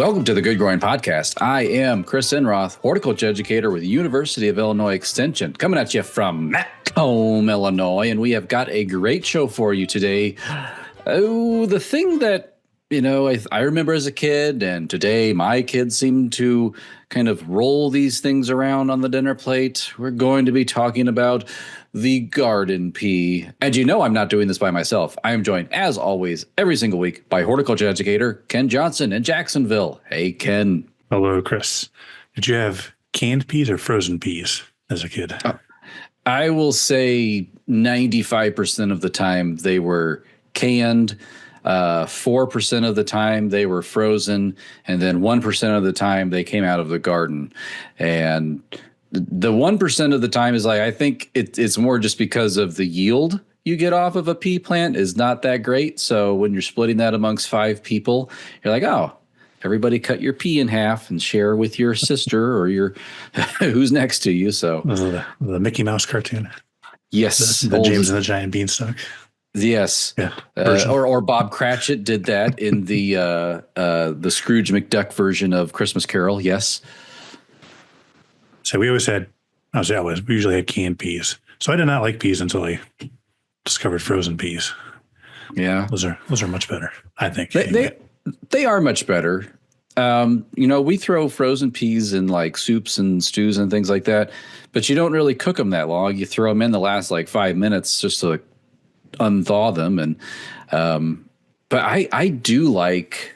Welcome to the Good Growing Podcast. I am Chris Enroth, horticulture educator with the University of Illinois Extension, coming at you from Macomb, Illinois, and we have got a great show for you today. Oh, the thing that, I remember as a kid, and today my kids seem to kind of roll these things around on the dinner plate. We're going to be talking about the garden pea. And I'm not doing this by myself. I am joined, as always, every single week by horticulture educator Ken Johnson in Jacksonville. Hey, Ken. Hello, Chris. Did you have canned peas or frozen peas as a kid? I will say 95% of the time they were canned. 4% of the time they were frozen, and then 1% of the time they came out of the garden. And the 1% of the time is I think it's more just because of the yield you get off of a pea plant is not that great. So when you're splitting that amongst 5 people, you're like, oh, everybody cut your pea in half and share with your sister or your who's next to you. So the Mickey Mouse cartoon. Yes. The James and the Giant Beanstalk. Yes. Yeah. Or Bob Cratchit did that in the Scrooge McDuck version of Christmas Carol. Yes. So we usually had canned peas. So I did not like peas until I discovered frozen peas. Yeah. Those are much better, I think. They are much better. We throw frozen peas in like soups and stews and things like that, but you don't really cook them that long. You throw them in the last 5 minutes just to unthaw them. And but I do like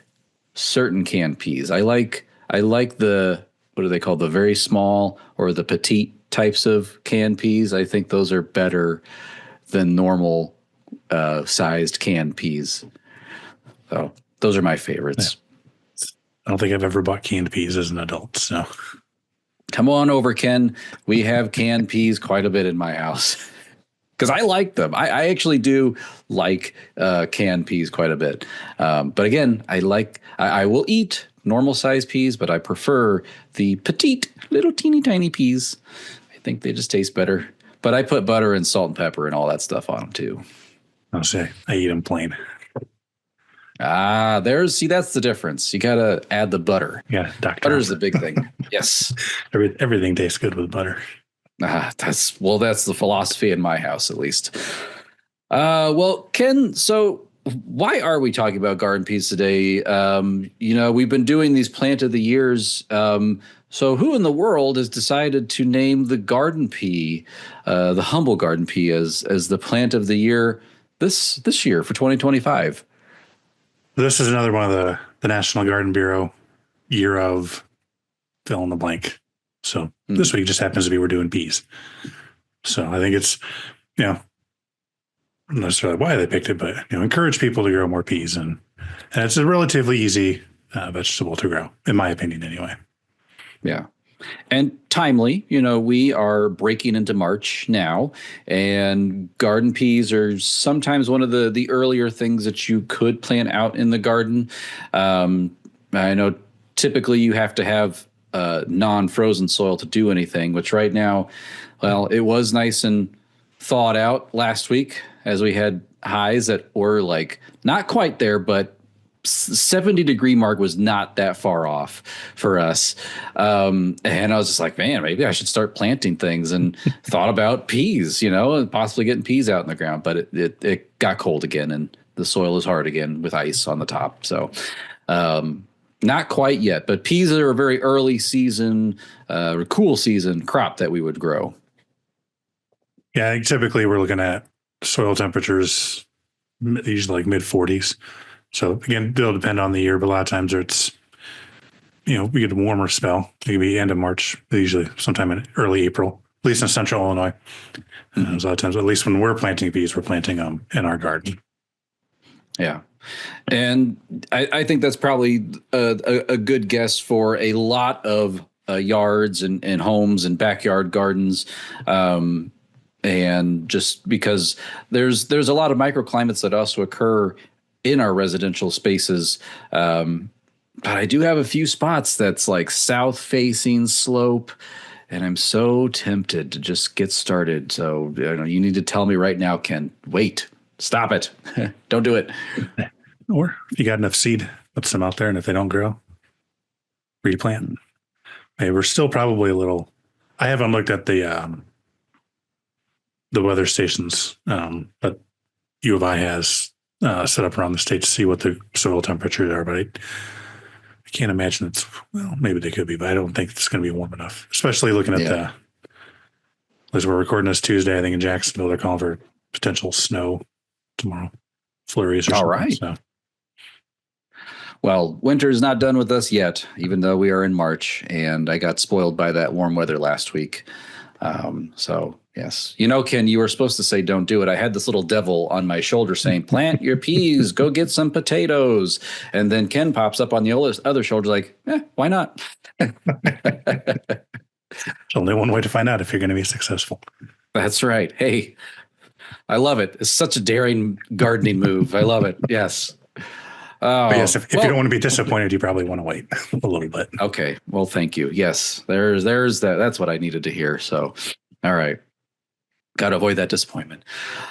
certain canned peas. I like the, what are they called? The very small or the petite types of canned peas. I think those are better than normal sized canned peas. So those are my favorites. Yeah. I don't think I've ever bought canned peas as an adult. So come on over, Ken. We have canned peas quite a bit in my house because I like them. I actually do like canned peas quite a bit. But again, I will eat normal size peas, but I prefer the petite, little teeny tiny peas. I think they just taste better. But I put butter and salt and pepper and all that stuff on them too. I'll say I eat them plain. That's the difference. You got to add the butter. Yeah, butter's the big thing. Yes. Everything tastes good with butter. That's the philosophy in my house, at least. Well, Ken, so why are we talking about garden peas today? We've been doing these plant of the years. So who in the world has decided to name the garden pea, the humble garden pea, as the plant of the year this year for 2025? This is another one of the National Garden Bureau year of fill in the blank. So this week just happens to be we're doing peas. So I think it's, not necessarily why they picked it, but encourage people to grow more peas, and it's a relatively easy vegetable to grow, in my opinion, anyway. Yeah. And timely, we are breaking into March now, and garden peas are sometimes one of the earlier things that you could plant out in the garden. I know typically you have to have non-frozen soil to do anything, which right now, well, it was nice and thawed out last week as we had highs that were not quite there, but 70-degree mark was not that far off for us. And I was just like, man, maybe I should start planting things, and thought about peas, and possibly getting peas out in the ground. But it got cold again, and the soil is hard again with ice on the top. So not quite yet, but peas are a very early season, cool season crop that we would grow. Yeah, typically we're looking at soil temperatures usually mid 40s. So again, it'll depend on the year, but a lot of times it's, we get a warmer spell. It could be end of March, usually sometime in early April, at least in central Illinois. There's a lot of times, at least when we're planting peas, we're planting them in our garden. Yeah. And I think that's probably a good guess for a lot of yards and homes and backyard gardens. And just because there's a lot of microclimates that also occur in our residential spaces. But I do have a few spots that's south facing slope, and I'm so tempted to just get started. So you need to tell me right now, Ken, wait, stop it. Don't do it. Or if you got enough seed, put some out there, and if they don't grow, replant. Hey, we're still probably a little. I haven't looked at the weather stations, but U of I has set up around the state to see what the soil temperatures are. But I can't imagine maybe they could be, but I don't think it's going to be warm enough. Especially looking at as we're recording this Tuesday, I think in Jacksonville they're calling for potential snow tomorrow, flurries or something. All right. So. Well, winter's not done with us yet, even though we are in March, and I got spoiled by that warm weather last week. So, yes. Ken, you were supposed to say don't do it. I had this little devil on my shoulder saying, plant your peas, go get some potatoes. And then Ken pops up on the other shoulder like, why not? There's only one way to find out if you're going to be successful. That's right. Hey, I love it. It's such a daring gardening move. I love it. Yes. But yes, if you don't want to be disappointed, you probably want to wait a little bit. Okay. Well, thank you. Yes, there's that. That's what I needed to hear. So, all right. Got to avoid that disappointment.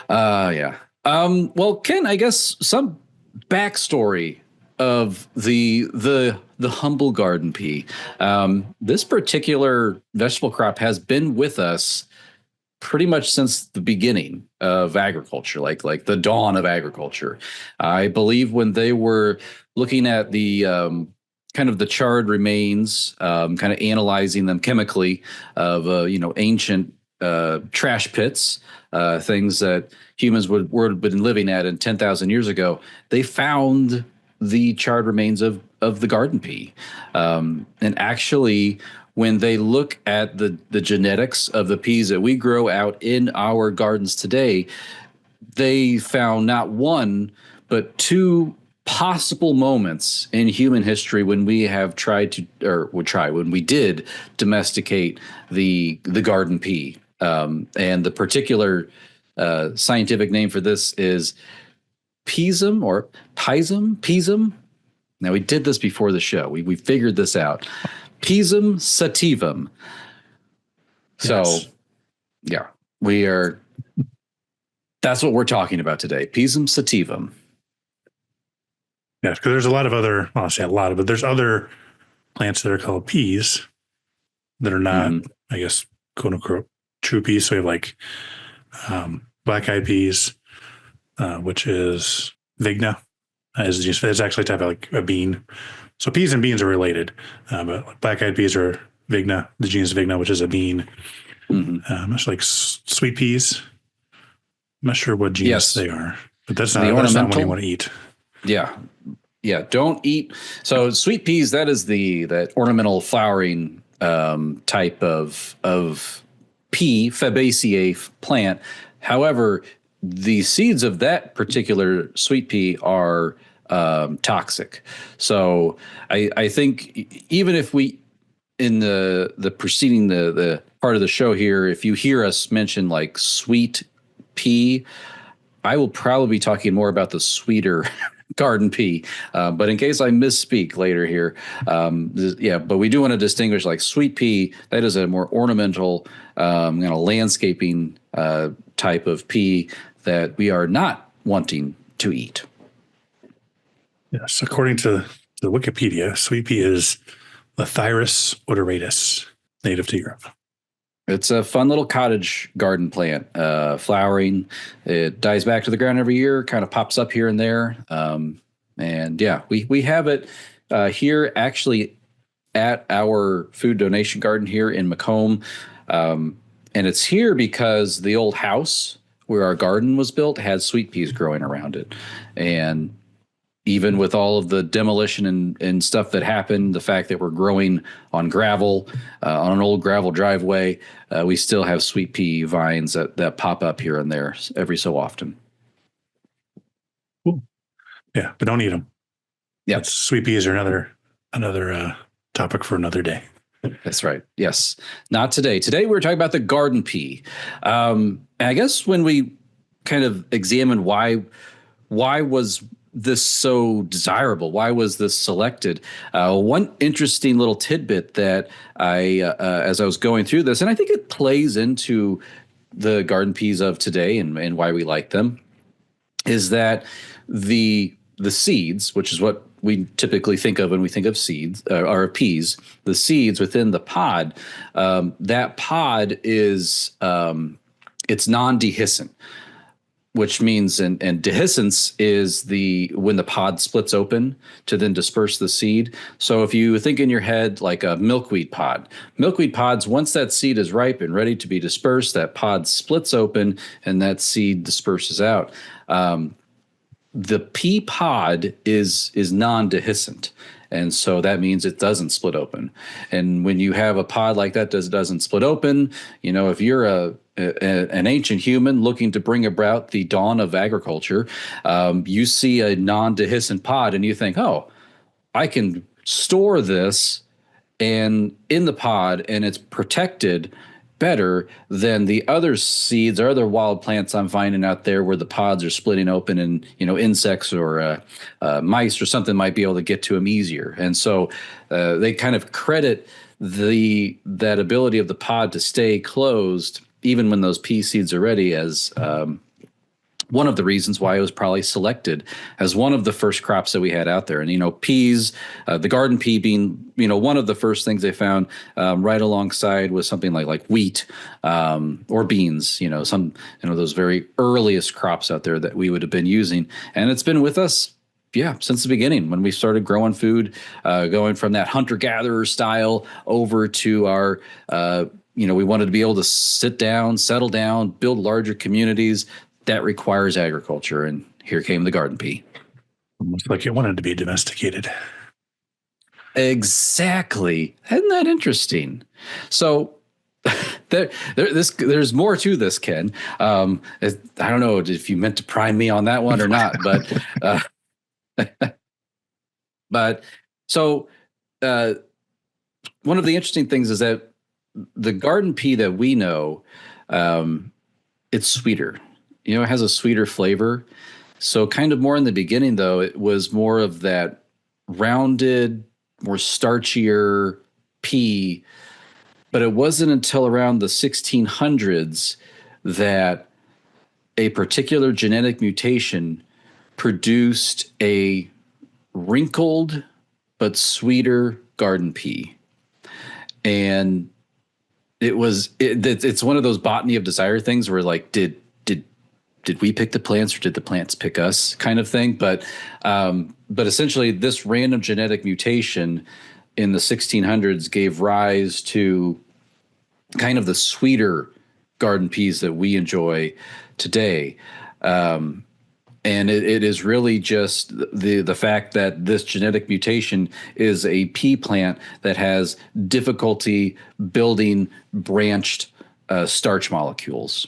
Yeah. Well, Ken, I guess some backstory of the humble garden pea. This particular vegetable crop has been with us pretty much since the beginning of agriculture, like the dawn of agriculture. I believe when they were looking at the kind of the charred remains, kind of analyzing them chemically of ancient trash pits, things that humans would have been living at in 10,000 years ago, they found the charred remains of the garden pea, and actually, when they look at the genetics of the peas that we grow out in our gardens today, they found not one, but two possible moments in human history when we have when we did domesticate the garden pea. And the particular scientific name for this is Pisum or Pisum. Now, we did this before the show. We figured this out. Pisum sativum. So, yeah, that's what we're talking about today. Pisum sativum. Yeah, because there's a lot of other, well, I'll say a lot of, but there's other plants that are called peas that are not, I guess, quote unquote, true peas. So we have like black-eyed peas, which is vigna. It's actually a type of like a bean. So peas and beans are related, but black-eyed peas are vigna, the genus vigna, which is a bean. Much like sweet peas. I'm not sure what genus they are, but that's not one you want to eat. Yeah. Don't eat. So sweet peas, that is that ornamental flowering type of pea, Fabaceae plant. However, the seeds of that particular sweet pea are toxic. So I think even if we, in the preceding the part of the show here, if you hear us mention like sweet pea, I will probably be talking more about the sweeter garden pea. But in case I misspeak later here, but we do want to distinguish like sweet pea. That is a more ornamental, landscaping type of pea that we are not wanting to eat. Yes, according to the Wikipedia, sweet pea is Lathyrus odoratus, native to Europe. It's a fun little cottage garden plant, flowering. It dies back to the ground every year, kind of pops up here and there. And yeah, we have it here actually at our food donation garden here in Macomb. And it's here because the old house where our garden was built had sweet peas growing around it. And even with all of the demolition and stuff that happened, the fact that we're growing on gravel, on an old gravel driveway, we still have sweet pea vines that pop up here and there every so often. Cool. Yeah, but don't eat them. Yeah, sweet peas are another topic for another day. That's right. Yes, not today. Today we're talking about the garden pea. And I guess when we kind of examine why was this so desirable? Why was this selected? One interesting little tidbit that as I was going through this, and I think it plays into the garden peas of today and why we like them, is that the seeds, which is what we typically think of when we think of seeds or peas. The seeds within the pod, that pod is it's non-dehiscent, which means and dehiscence is when the pod splits open to then disperse the seed. So if you think in your head like a milkweed pods, once that seed is ripe and ready to be dispersed, that pod splits open and that seed disperses out. The pea pod is non-dehiscent. And so that means it doesn't split open. And when you have a pod like that doesn't split open, if you're an ancient human looking to bring about the dawn of agriculture, you see a non-dehiscent pod and you think, oh, I can store this and in the pod and it's protected better than the other seeds or other wild plants I'm finding out there where the pods are splitting open and insects or mice or something might be able to get to them easier. And so they kind of credit that ability of the pod to stay closed even when those pea seeds are ready as one of the reasons why it was probably selected as one of the first crops that we had out there. And, peas, the garden pea being, one of the first things they found right alongside with something like wheat or beans, those very earliest crops out there that we would have been using. And it's been with us since the beginning when we started growing food, going from that hunter-gatherer style over to our we wanted to be able to sit down, settle down, build larger communities. That requires agriculture, and here came the garden pea. Almost like it wanted to be domesticated. Exactly. Isn't that interesting? So there's more to this, Ken. I don't know if you meant to prime me on that one or not, but so one of the interesting things is that the garden pea that we know, it's sweeter. It has a sweeter flavor. So kind of more in the beginning, though, it was more of that rounded, more starchier pea. But it wasn't until around the 1600s that a particular genetic mutation produced a wrinkled but sweeter garden pea. And it's one of those botany of desire things where like, did we pick the plants or did the plants pick us kind of thing? But essentially this random genetic mutation in the 1600s gave rise to kind of the sweeter garden peas that we enjoy today. And it is really just the fact that this genetic mutation is a pea plant that has difficulty building branched starch molecules.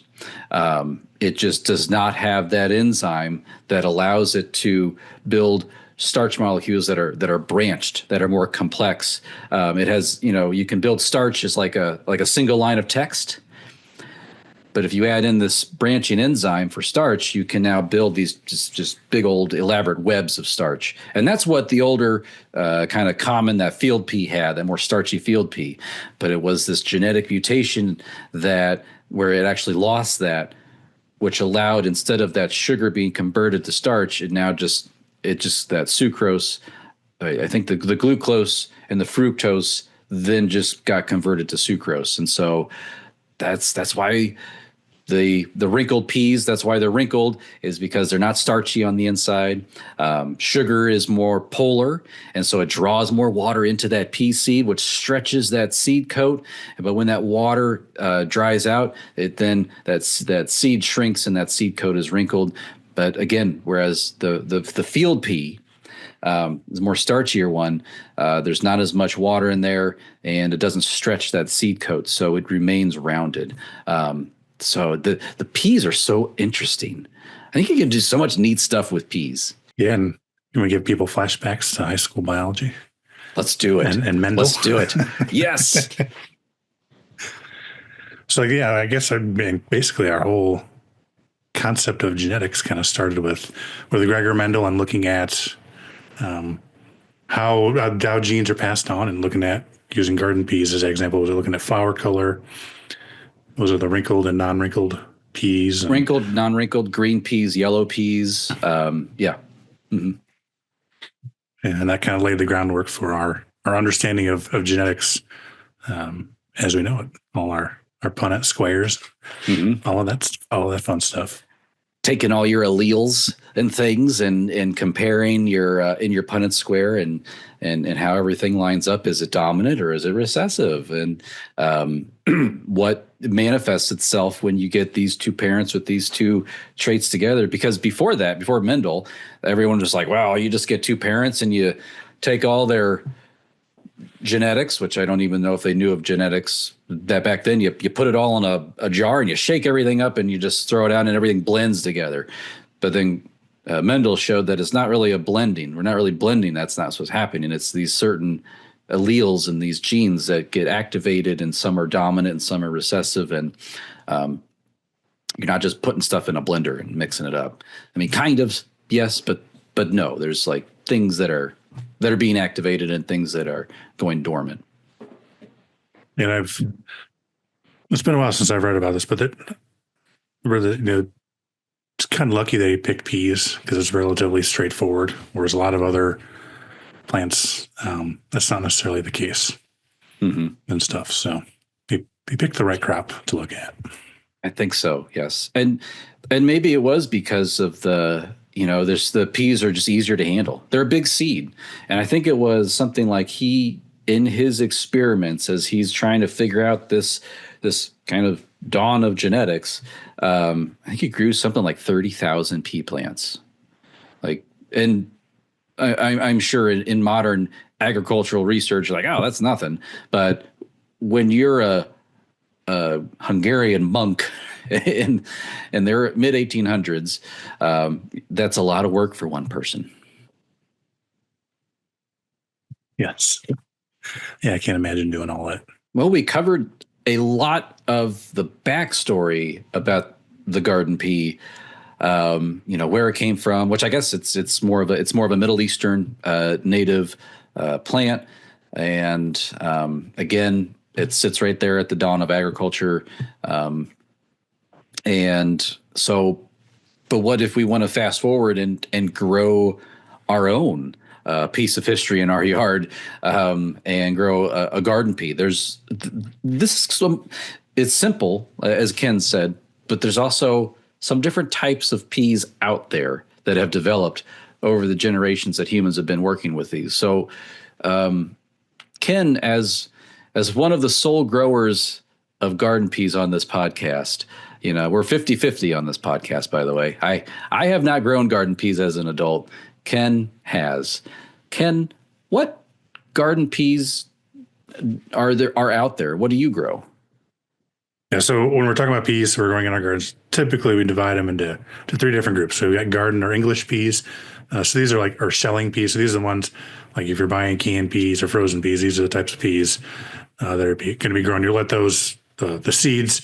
It just does not have that enzyme that allows it to build starch molecules that are branched, that are more complex. It has, you can build starch as like a single line of text. But if you add in this branching enzyme for starch, you can now build these just big old elaborate webs of starch. And that's what the older kind of common that field pea had, that more starchy field pea. But it was this genetic mutation where it actually lost that, which allowed, instead of that sugar being converted to starch, that sucrose, I think the glucose and the fructose then just got converted to sucrose. And so that's why the wrinkled peas, that's why they're wrinkled, is because they're not starchy on the inside. Sugar is more polar, and so it draws more water into that pea seed, which stretches that seed coat. But when that water dries out, that seed shrinks and that seed coat is wrinkled. But again, whereas the field pea is a more starchier one, there's not as much water in there, and it doesn't stretch that seed coat, so it remains rounded. So the peas are so interesting. I think you can do so much neat stuff with peas. Yeah, and you want to give people flashbacks to high school biology? Let's do it. And Mendel. Let's do it. Yes. So yeah, I guess basically our whole concept of genetics kind of started with Gregor Mendel and looking at how genes are passed on, and looking at using garden peas as an example. We're looking at flower color. Those are the wrinkled and non-wrinkled peas. Wrinkled, non-wrinkled, green peas, yellow peas. Yeah. Mm-hmm. And that kind of laid the groundwork for our understanding of genetics as we know it. All our Punnett squares, all of that fun stuff. Taking all your alleles and things and comparing your in your Punnett square and how everything lines up. Is it dominant or is it recessive? And what manifests itself when you get these two parents with these two traits together? Because before Mendel, everyone was like, well, you just get two parents and you take all their genetics, which I don't even know if they knew of genetics that back then. You put it all in a jar and you shake everything up and you just throw it out and everything blends together. But then Mendel showed that it's not really a blending. We're not really blending. That's not what's happening. It's these certain alleles and these genes that get activated, and some are dominant and some are recessive. And you're not just putting stuff in a blender and mixing it up. I mean, kind of, yes, but no. There's like things that are being activated and things that are going dormant. And it's been a while since I've read about this, but it's kind of lucky that he picked peas because it's relatively straightforward, whereas a lot of other plants, that's not necessarily the case and stuff. So he picked the right crop to look at. I think so, yes. And maybe it was because of the peas are just easier to handle. They're a big seed. And I think it was something like in his experiments, as he's trying to figure out this kind of dawn of genetics, I think he grew something like 30,000 pea plants. And I'm sure in modern agricultural research, like, oh, that's nothing. But when you're a Hungarian monk in their mid 1800s, that's a lot of work for one person. Yes. Yeah, I can't imagine doing all that. Well, we covered a lot of the backstory about the garden pea, where it came from, which I guess it's more of a Middle Eastern native plant, and again, it sits right there at the dawn of agriculture. And so, but what if we want to fast forward and grow our own piece of history in our yard and grow a garden pea? It's simple, as Ken said, but there's also some different types of peas out there that have developed over the generations that humans have been working with these. So, Ken, as one of the sole growers of garden peas on this podcast, we're 50-50 on this podcast, by the way. I have not grown garden peas as an adult. Ken has. Ken, what garden peas are out there? What do you grow? Yeah, so when we're talking about peas, we're growing in our gardens. Typically, we divide them into three different groups. So we got garden or English peas. So these are or shelling peas. So these are the ones, like if you're buying canned peas or frozen peas, these are the types of peas that are going to be grown. You let those the seeds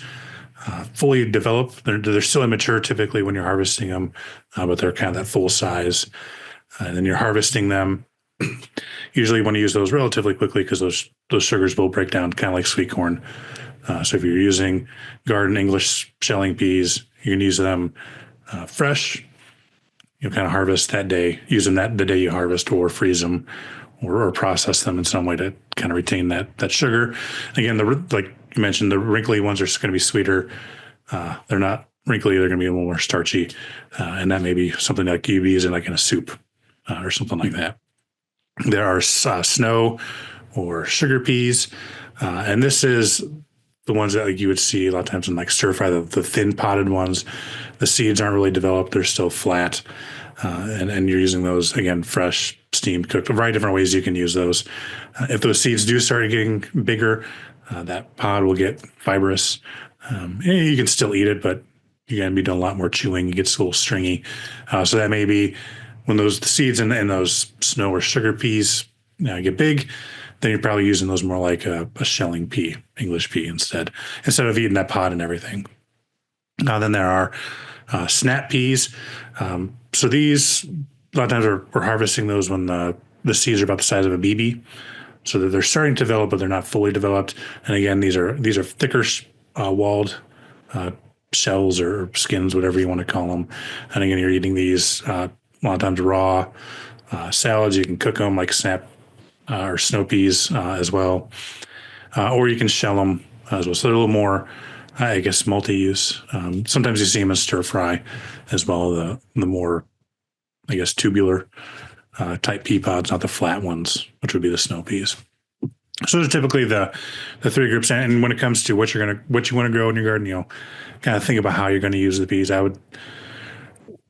fully develop. They're still immature typically when you're harvesting them, but they're kind of that full size. And then you're harvesting them. Usually you want to use those relatively quickly because those sugars will break down kind of like sweet corn. So if you're using garden English shelling peas, you can use them fresh. You'll kind of harvest that day, use them the day you harvest, or freeze them or process them in some way to kind of retain that sugar. Again, like you mentioned, the wrinkly ones are going to be sweeter. They're not wrinkly. They're going to be a little more starchy. And that may be something like you'd be using like in a soup or something like that. There are snow or sugar peas. And this is the ones that you would see a lot of times in stir fry, the thin potted ones. The seeds aren't really developed. They're still flat. And you're using those, again, fresh, steamed, cooked. A variety of different ways you can use those. If those seeds do start getting bigger, that pod will get fibrous. You can still eat it, but you're going to be doing a lot more chewing. It gets a little stringy. So that may be when the seeds in those snow or sugar peas get big, then you're probably using those more like a shelling pea, English pea instead of eating that pod and everything. Then there are snap peas. So these, a lot of times we're harvesting those when the seeds are about the size of a BB. So that they're starting to develop, but they're not fully developed. And again, these are thicker walled shells or skins, whatever you want to call them. And again, you're eating these a lot of times raw Salads, you can cook them like snap or snow peas as well, or you can shell them as well. So they're a little more, I guess, multi-use. Sometimes you see them as stir fry as well. The more, I guess, tubular type pea pods, not the flat ones, which would be the snow peas. So those are typically the three groups. And when it comes to what you want to grow in your garden, kind of think about how you're going to use the peas.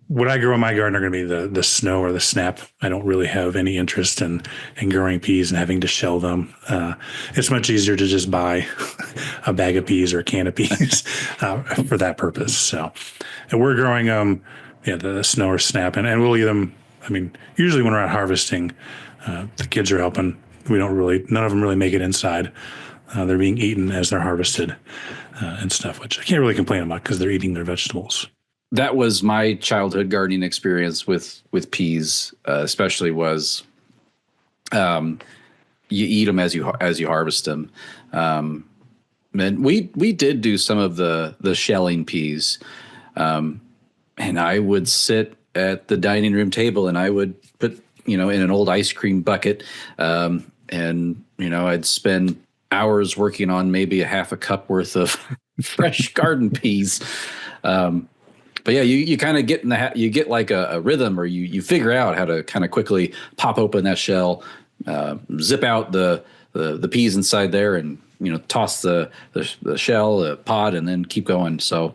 What I grow in my garden are going to be the snow or the snap. I don't really have any interest in growing peas and having to shell them. It's much easier to just buy a bag of peas or a can of peas for that purpose. So, and we're growing the snow or snap, and we'll eat them. I mean, usually when we're out harvesting, the kids are helping. None of them really make it inside. They're being eaten as they're harvested and stuff, which I can't really complain about because they're eating their vegetables. That was my childhood gardening experience with peas, especially was you eat them as you harvest them. And we did do some of the shelling peas, and I would sit at the dining room table and I would put in an old ice cream bucket, and I'd spend hours working on maybe a half a cup worth of fresh garden peas. But yeah, you kind of get you get like a rhythm, or you figure out how to kind of quickly pop open that shell, zip out the peas inside there, and toss the shell, the pod, and then keep going. So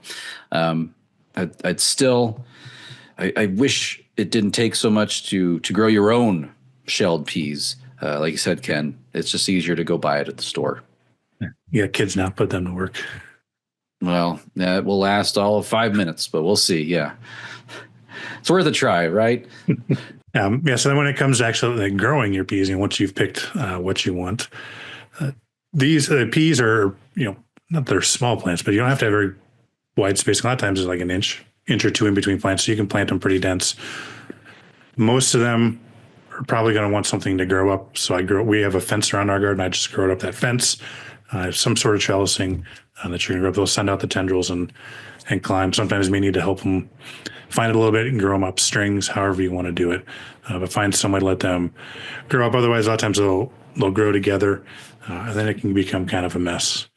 I'd still I wish it didn't take so much to grow your own shelled peas. Like you said, Ken, it's just easier to go buy it at the store. Yeah, kids now, put them to work. Well, it will last all of 5 minutes, but we'll see. Yeah. It's worth a try, right? So then when it comes to actually growing your peas, and once you've picked what you want, these peas are, not they're small plants, but you don't have to have very wide spacing. A lot of times it's like an inch or two in between plants, so you can plant them pretty dense. Most of them are probably going to want something to grow up. So we have a fence around our garden. I just grow it up that fence. I have some sort of trellising that you're going to grow up. They'll send out the tendrils and climb. Sometimes we need to help them find it a little bit and grow them up strings, however you want to do it. But find some way to let them grow up. Otherwise, a lot of times they'll grow together, and then it can become kind of a mess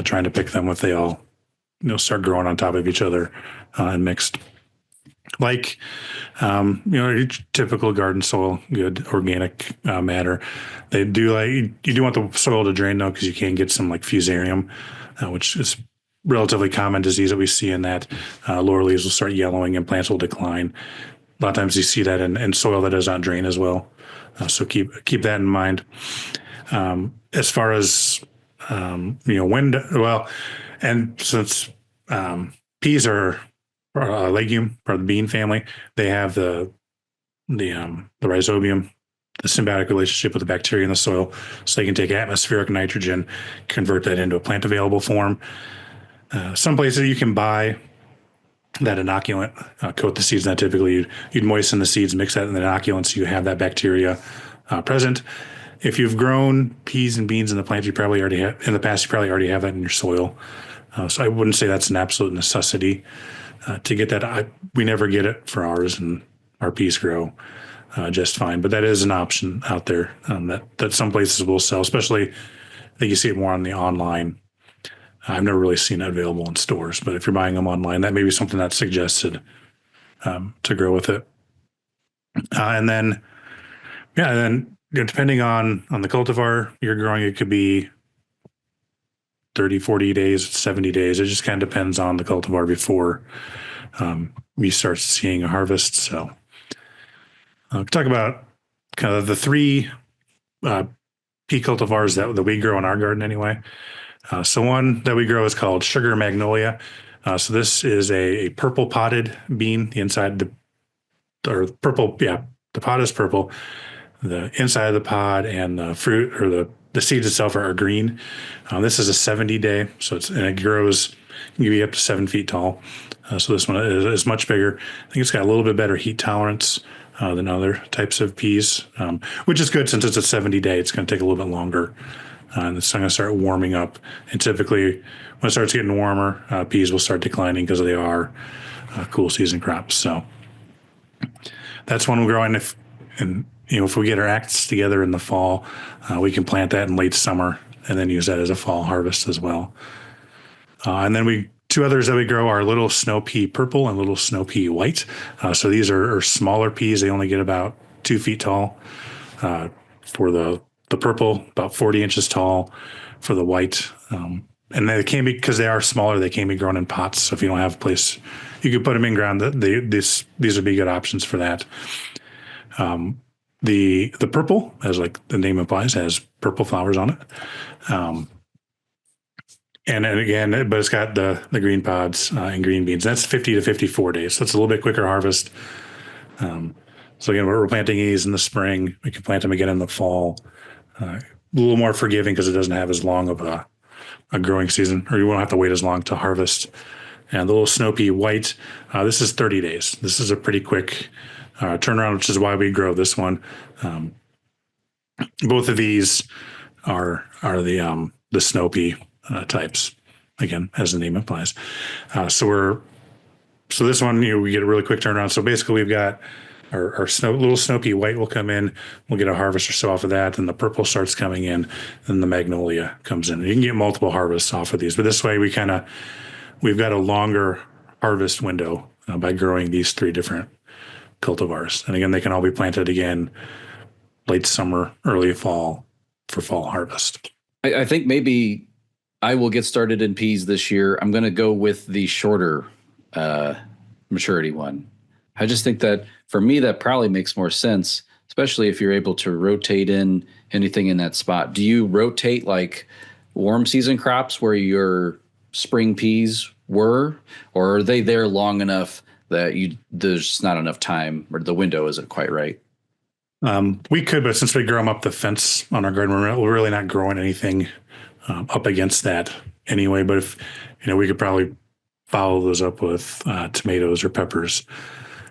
trying to pick them if they all start growing on top of each other and mixed. Like each typical garden soil, good organic matter. They do you do want the soil to drain though, because you can get some like fusarium, which is relatively common disease that we see in that lower leaves will start yellowing and plants will decline. A lot of times you see that in soil that does not drain as well. So keep that in mind. As far as and since peas are a legume or the bean family, they have the rhizobium, the symbiotic relationship with the bacteria in the soil, so they can take atmospheric nitrogen, convert that into a plant available form. Some places you can buy that inoculant, coat the seeds in that. Typically you'd moisten the seeds, mix that in the inoculant so you have that bacteria present. If you've grown peas and beans in the plant, you probably already have that in your soil. So I wouldn't say that's an absolute necessity to get that. We never get it for ours, and our peas grow just fine. But that is an option out there that some places will sell, especially I think you see it more on the online. I've never really seen it available in stores, but if you're buying them online, that may be something that's suggested to grow with it. And then depending on the cultivar you're growing, it could be 30, 40 days, 70 days. It just kind of depends on the cultivar before we start seeing a harvest. So I'll talk about kind of the three pea cultivars that we grow in our garden anyway. So one that we grow is called sugar magnolia. So this is a purple potted bean. The inside, the pod is purple. The inside of the pod and the fruit or the seeds itself are green. This is a 70-day, and it grows, can be up to 7 feet tall. So this one is much bigger. I think it's got a little bit better heat tolerance than other types of peas, which is good since it's a 70-day. It's going to take a little bit longer. And it's going to start warming up. And typically, when it starts getting warmer, peas will start declining because they are cool season crops. So that's one we're growing. And, if we get our acts together in the fall, we can plant that in late summer and then use that as a fall harvest as well. And then two others that we grow are little snow pea purple and little snow pea white. So these are smaller peas. They only get about 2 feet tall. For the purple, about 40 inches tall. For the white, and they can be, because they are smaller, they can be grown in pots. So if you don't have a place, you could put them in ground. These would be good options for that. The purple, as like the name implies, has purple flowers on it. And then again, but it's got the green pods and green beans. That's 50 to 54 days. So it's a little bit quicker harvest. So again, we're planting these in the spring. We can plant them again in the fall. A little more forgiving because it doesn't have as long of a growing season, or you won't have to wait as long to harvest. And the little snow pea white, this is 30 days. This is a pretty quick turnaround, which is why we grow this one. Both of these are the snow pea types, again, as the name implies. So this one, we get a really quick turnaround. So basically, we've got our little snow pea white will come in. We'll get a harvest or so off of that. Then the purple starts coming in. Then the magnolia comes in. You can get multiple harvests off of these, but this way we've got a longer harvest window by growing these 3 different cultivars. And again, they can all be planted again late summer, early fall for fall harvest. I think maybe I will get started in peas this year. I'm going to go with the shorter maturity one. I just think that for me, that probably makes more sense, especially if you're able to rotate in anything in that spot. Do you rotate like warm season crops where your spring peas were, or are they there long enough that there's not enough time, or the window isn't quite right? We could, but since we grow them up the fence on our garden, we're really not growing anything up against that anyway. But if, we could probably follow those up with tomatoes or peppers,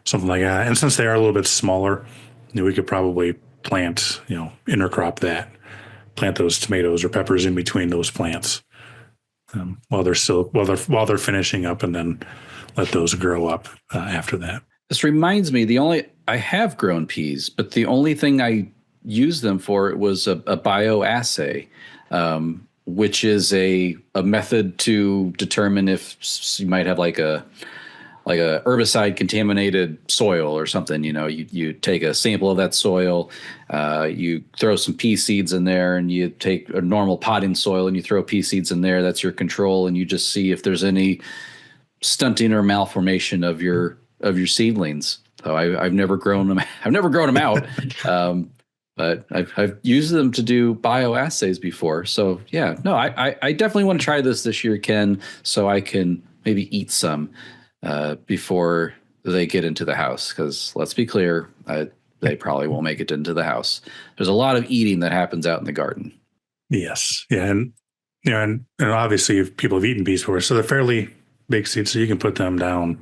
something like that. And since they are a little bit smaller, we could probably plant, intercrop that, plant those tomatoes or peppers in between those plants while they're finishing up, and then let those grow up after that. This reminds me, I have grown peas, but the only thing I used them for it was a bioassay, which is a method to determine if you might have like a herbicide contaminated soil or something. You take a sample of that soil, you throw some pea seeds in there, and you take a normal potting soil and you throw pea seeds in there. That's your control, and you just see if there's any stunting or malformation of your seedlings. So I've never grown them. I've never grown them out, but I've used them to do bioassays before. So yeah, no, I definitely want to try this year, Ken, so I can maybe eat some before they get into the house. Because let's be clear, they probably won't make it into the house. There's a lot of eating that happens out in the garden. Yes, yeah, and obviously if people have eaten peas before, so they're fairly big seeds, so you can put them down.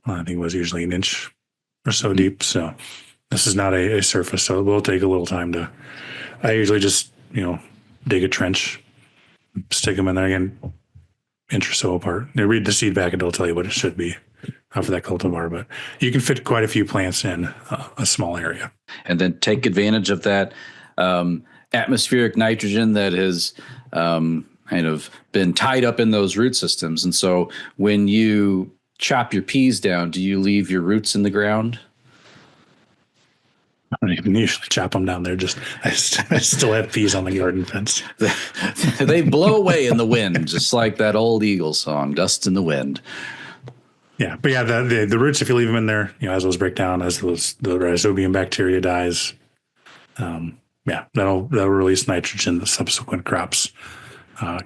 I think it was usually an inch or so deep. So this is not a surface, so it will take a little time I usually just, dig a trench, stick them in there again, inch or so apart. Read the seed packet, it'll tell you what it should be for that cultivar, but you can fit quite a few plants in a small area. And then take advantage of that atmospheric nitrogen that has kind of been tied up in those root systems. And so when you chop your peas down, do you leave your roots in the ground? I don't even usually chop them down there. I still have peas on the garden fence. They blow away in the wind, just like that old Eagles song, "Dust in the Wind." Yeah, but yeah, the roots, if you leave them in there, as those break down, as the rhizobium bacteria dies, that'll release nitrogen that subsequent crops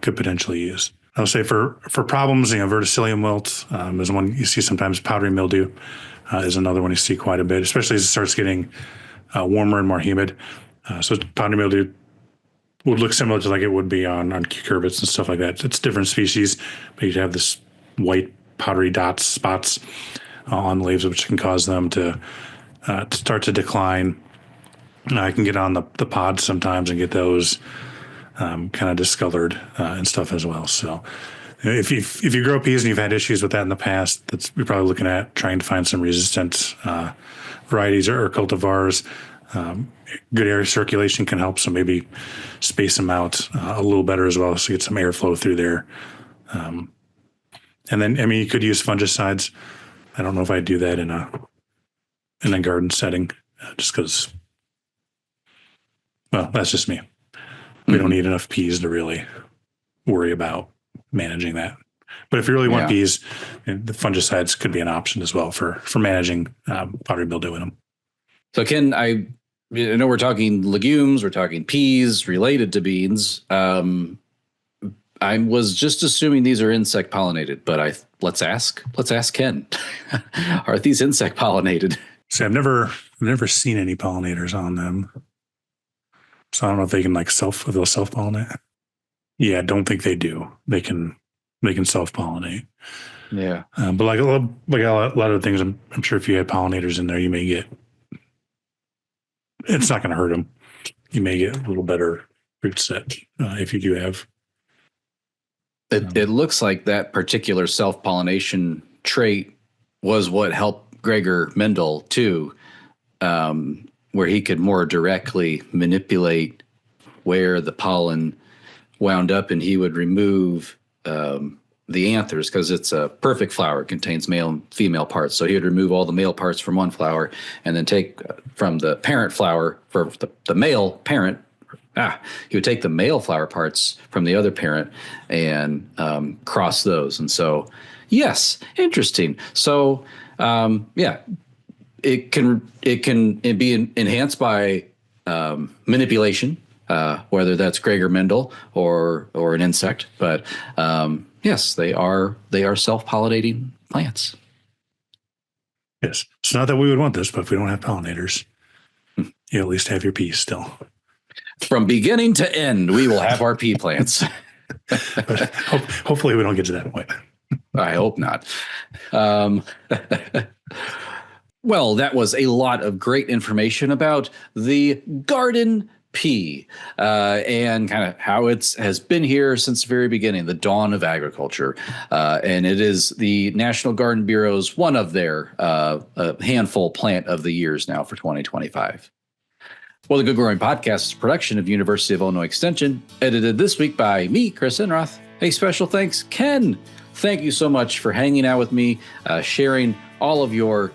could potentially use. I'll say for problems, verticillium wilt is one you see sometimes. Powdery mildew is another one you see quite a bit, especially as it starts getting warmer and more humid. So powdery mildew would look similar to like it would be on cucurbits and stuff like that. It's different species, but you'd have this white powdery spots on the leaves, which can cause them to start to decline. I can get on the pods sometimes and get those kind of discolored and stuff as well. So If you grow peas and you've had issues with that in the past, you're probably looking at trying to find some resistant varieties or cultivars. Good air circulation can help, so maybe space them out a little better as well, so you get some airflow through there. And then, I mean, you could use fungicides. I don't know if I'd do that in a garden setting, just because. Well, that's just me. We don't need enough peas to really worry about managing that. But if you really want peas, the fungicides could be an option as well for managing powdery mildew in them. So Ken, I know we're talking legumes, we're talking peas related to beans. I was just assuming these are insect pollinated, but let's ask Ken. Are these insect pollinated? See, I've never seen any pollinators on them. So I don't know if they can if they'll self-pollinate. Yeah, I don't think they do. They can self-pollinate. Yeah. But like a lot of things, I'm sure if you had pollinators in there, you may get, it's not going to hurt them. You may get a little better fruit set if you do have. It looks like that particular self-pollination trait was what helped Gregor Mendel too, where he could more directly manipulate where the pollen wound up, and he would remove the anthers because it's a perfect flower. It contains male and female parts. So he would remove all the male parts from one flower and then take from the parent flower for the male parent. He would take the male flower parts from the other parent and cross those. And so, yes, interesting. So, it can be enhanced by manipulation, whether that's Gregor Mendel or an insect. But yes, they are self-pollinating plants. Yes, it's not that we would want this, but if we don't have pollinators, you at least have your peas still. From beginning to end, we will have our pea plants. But hopefully we don't get to that point. I hope not. Well, that was a lot of great information about the garden pea and kind of how it has been here since the very beginning, the dawn of agriculture. And it is the National Garden Bureau's one of their handful plant of the years now for 2025. Well, the Good Growing Podcast is a production of University of Illinois Extension, edited this week by me, Chris Enroth. A special thanks, Ken. Thank you so much for hanging out with me, sharing all of your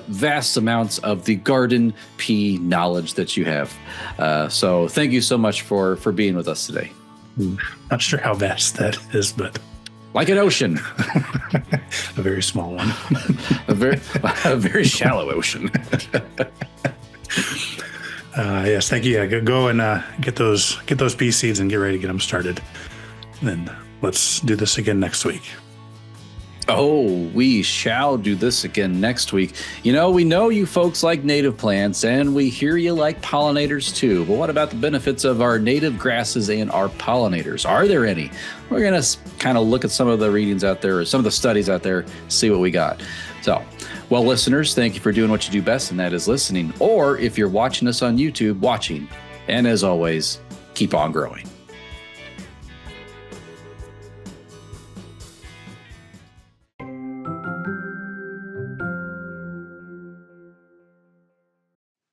vast amounts of the garden pea knowledge that you have. So thank you so much for being with us today. Not sure how vast that is, but like an ocean. A very small one. a very shallow ocean. Yes, thank you. Yeah, go and get those pea seeds and get ready to get them started. Then let's do this again next week. Oh, we shall do this again next week. You know, we know you folks like native plants, and we hear you like pollinators too. But what about the benefits of our native grasses and our pollinators? Are there any? We're going to kind of look at some of the readings out there, or some of the studies out there, see what we got. So, well, listeners, thank you for doing what you do best, and that is listening. Or if you're watching us on YouTube, watching. And as always, keep on growing.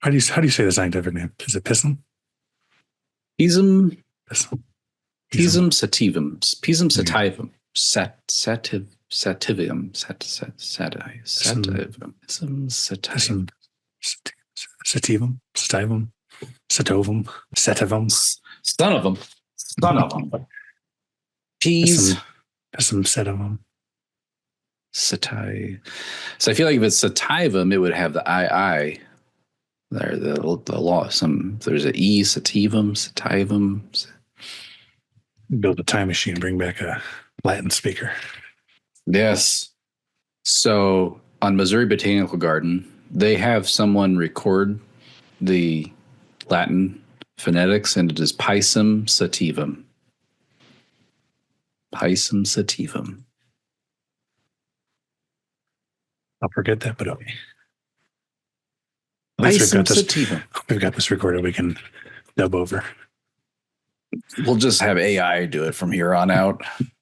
How do you say the scientific name? Is it Pisum? Pisum. Pisum. Pisum sativum. Pisum sativum. Sativum. Sativum. Sativum. Sativum. Sativum. Sativum. Son of them. Peas. Pisum sativum. Satai. So I feel like if it's sativum, it would have the II. There, the law. There's an E, sativum. Build a time machine, bring back a Latin speaker. Yes. So on Missouri Botanical Garden, they have someone record the Latin phonetics, and it is Pisum sativum. Pisum sativum. I'll forget that, but okay. We've got this recorded. We can dub over. We'll just have AI do it from here on out.